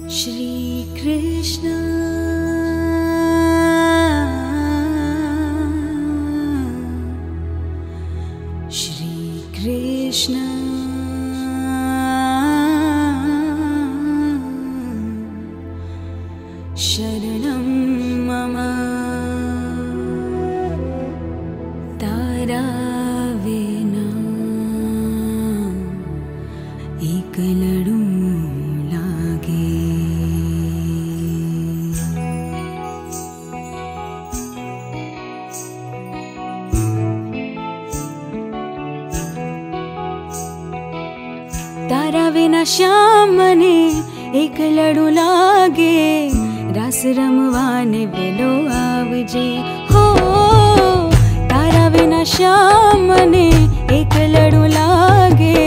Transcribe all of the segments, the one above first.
Shri Krishna, Shri Krishna, Sharanam Mama. Tara vina ek ladu lage. तारा विना श्याम ने एक लड़ू लागे, रास रमवाने वेलो आवजे हो। तारा विना श्याम ने एक लड़ू लागे,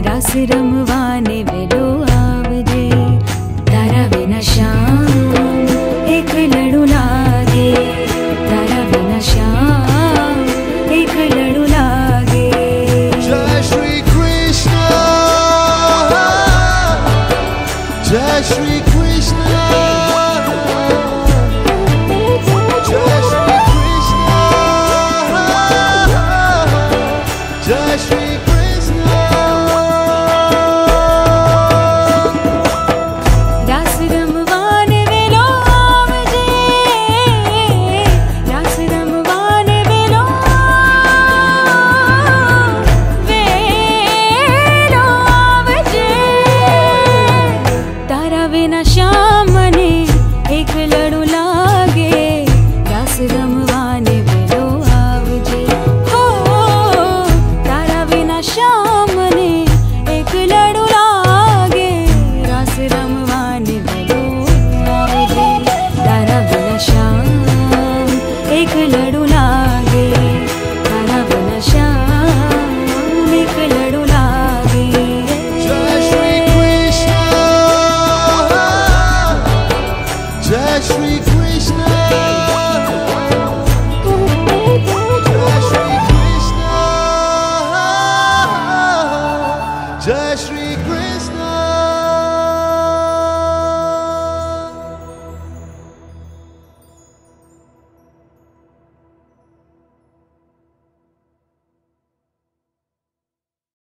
रास रमवाने वेलो आवजे। तारा विना श्याम एक लड़ू लागे, तारा विना श्याम एक लड़ू लागे। जय श्री कृष्ण, जय श्री